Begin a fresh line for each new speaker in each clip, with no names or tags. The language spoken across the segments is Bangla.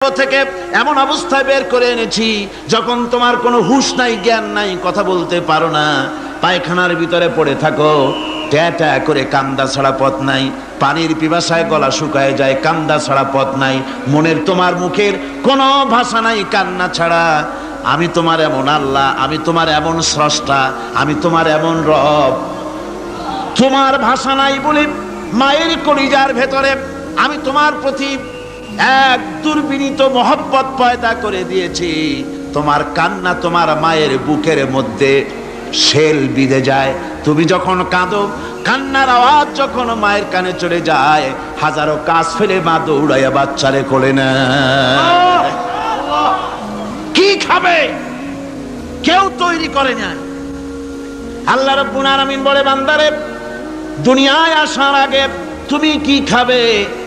থেকে এমন অবস্থায় বের করে এনেছি যখন তোমার কোনো হুঁশ নাই, জ্ঞান নাই, কথা বলতে পারো না, পায়খানার ভিতরে পড়ে থাকো, ট্যাঁ করে কান্দা ছাড়া পথ নাই, পানির পিপাসায় গলা শুকায় যায়, কান্দা ছাড়া পথ নাই, মনের তোমার মুখের কোনো ভাষা নাই কান্না ছাড়া। আমি তোমার এমন আল্লাহ, আমি তোমার এমন স্রষ্টা, আমি তোমার এমন রব। তোমার ভাষা নাই বলে মায়ের কলিজার ভেতরে আমি তোমার প্রতি এক দুর্বিনীত মহব্বত পয়দা করে দিয়েছি। তোমার কান্না তোমার মায়ের বুকের মধ্যে শেল বিঁধে যায়। তুমি যখন কাঁদো, কান্নার আওয়াজ যখন মায়ের কানে চলে যায়, হাজারো কাজ ফেলে মা দৌড়াইয়া বাচ্চারে কোলে নেয়। কি খাবে কেউ তৈরি করে না। আল্লাহ রাব্বুল আলামিন বলে, বান্দারে দুনিয়ায় আসার আগে তুমি কি খাবে,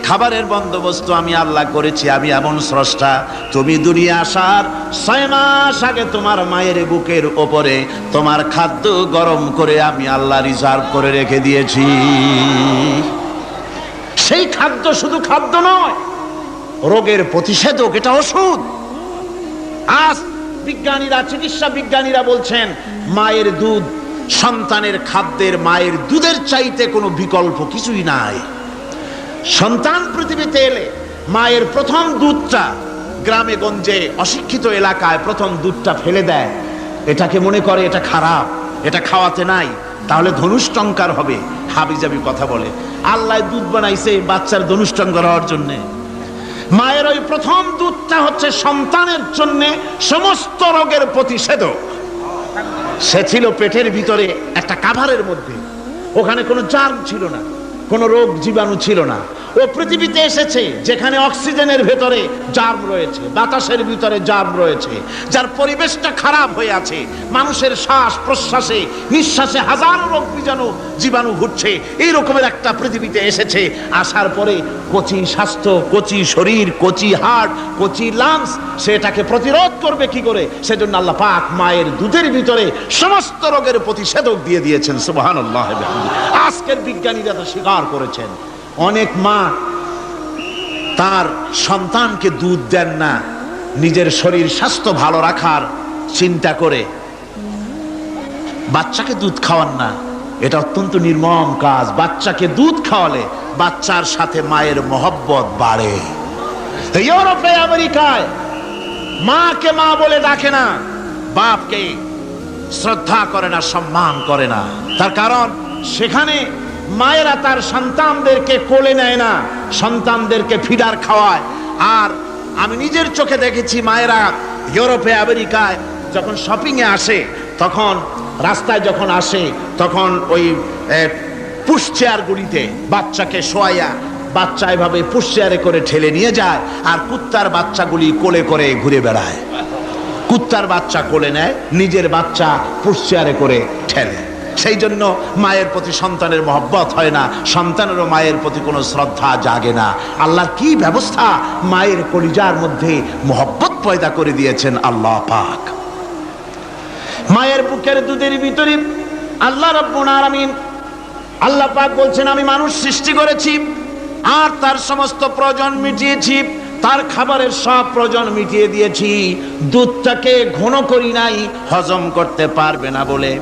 খাবারের বন্দোবস্ত আমি আল্লাহ করেছি, আমি এমন স্রষ্টা। তুমি দুনিয়া আসার 6 মাস আগে তোমার মায়ের বুকের ওপরে তোমার খাদ্য গরম করে আমি আল্লাহ রিজার্ভ করে রেখে দিয়েছি। সেই খাদ্য শুধু খাদ্য নয়, রোগের প্রতিষেধক, এটা ওষুধ। আজ বিজ্ঞানীরা, চিকিৎসা বিজ্ঞানীরা বলছেন মায়ের দুধ সন্তানের খাদ্যের, মায়ের দুধের চাইতে কোনো বিকল্প কিছুই নাই। সন্তান পৃথিবীতে এলে মায়ের প্রথম দুধটা, গ্রামে গঞ্জে অশিক্ষিত এলাকায় প্রথম দুধটা ফেলে দেয়, এটাকে মনে করে এটা খারাপ, এটা খাওয়াতে নাই, তাহলে ধনুষ্টঙ্কার হবে, হাবিজাবি কথা বলে। আল্লাহ দুধ বানাইছে বাচ্চার ধনুষ্টঙ্কার হওয়ার জন্যে। মায়ের ওই প্রথম দুধটা হচ্ছে সন্তানের জন্যে সমস্ত রোগের প্রতিষেধক। সে ছিল পেটের ভিতরে একটা কাভারের মধ্যে, ওখানে কোনো জার্ম ছিল না, কোনো রোগ জীবাণু ছিল না। ও পৃথিবীতে এসেছে যেখানে অক্সিজেনের ভেতরে জার্ম রয়েছে, বাতাসের ভিতরে জার্ম রয়েছে, যার পরিবেশটা খারাপ হয়ে আছে। মানুষের শ্বাস প্রশ্বাসে, নিঃশ্বাসে হাজারো রোগ জীবাণু ঘুরছে। এই রকমের একটা পৃথিবীতে এসেছে। আসার পরে কচি স্বাস্থ্য, কচি শরীর, কচি হার্ট, কচি লাংস, সেটাকে প্রতিরোধ করবে কি করে? সেজন্য আল্লাহ পাক মায়ের দুধের ভিতরে সমস্ত রোগের প্রতিষেধক দিয়ে দিয়েছেন। সুবহানাল্লাহ। আজকের বিজ্ঞানীরা তো স্বীকার করেছেন, অনেক মা তার সন্তানকে দুধ দেন না, নিজের শরীর স্বাস্থ্য ভালো রাখার চিন্তা করে বাচ্চাকে দুধ খাওয়ান না। এটা অত্যন্ত নির্মম কাজ। বাচ্চাকে দুধ খাওয়ালে বাচ্চার সাথে মায়ের মহব্বত বাড়ে। ইউরোপে, আমেরিকায় মাকে মা বলে ডাকে না, বাপকে শ্রদ্ধা করে না, সম্মান করে না। তার কারণ সেখানে মায়েরা তার সন্তানদেরকে কোলে নেয় না, সন্তানদেরকে ফিডার খাওয়ায়। আর আমি নিজের চোখে দেখেছি, মায়েরা ইউরোপে, আমেরিকায় যখন শপিং এ আসে, তখন রাস্তায় যখন আসে, তখন ওই পুশ চেয়ারগুলিতে বাচ্চাকে শোয়াইয়া, বাচ্চা এভাবে পুশ চেয়ারে করে ঠেলে নিয়ে যায়, আর কুত্তার বাচ্চাগুলি কোলে করে ঘুরে বেড়ায়। কুত্তার বাচ্চা কোলে নেয়, নিজের বাচ্চা পুশ চেয়ারে করে ঠেলে। সেই জন্য মায়ের প্রতি সন্তানের মহব্বত হয় না, সন্তানেরও মায়ের প্রতি কোনো শ্রদ্ধা জাগে না। আল্লাহর কি ব্যবস্থা! মায়ের কলিজার মধ্যে মহব্বত পয়দা করে দিয়েছেন আল্লাহ পাক। মায়ের বুকের দুধের ভিতরে আল্লাহ রাব্বুল আলামিন, আল্লাহ পাক বলছেন, আমি মানুষ সৃষ্টি করেছি আর তার সমস্ত প্রয়োজন মিটিয়েছি, তার খাবারের সব প্রয়োজন মিটিয়ে দিয়েছি। দুধটাকে ঘন করি নাই হজম করতে পারবে না বলে।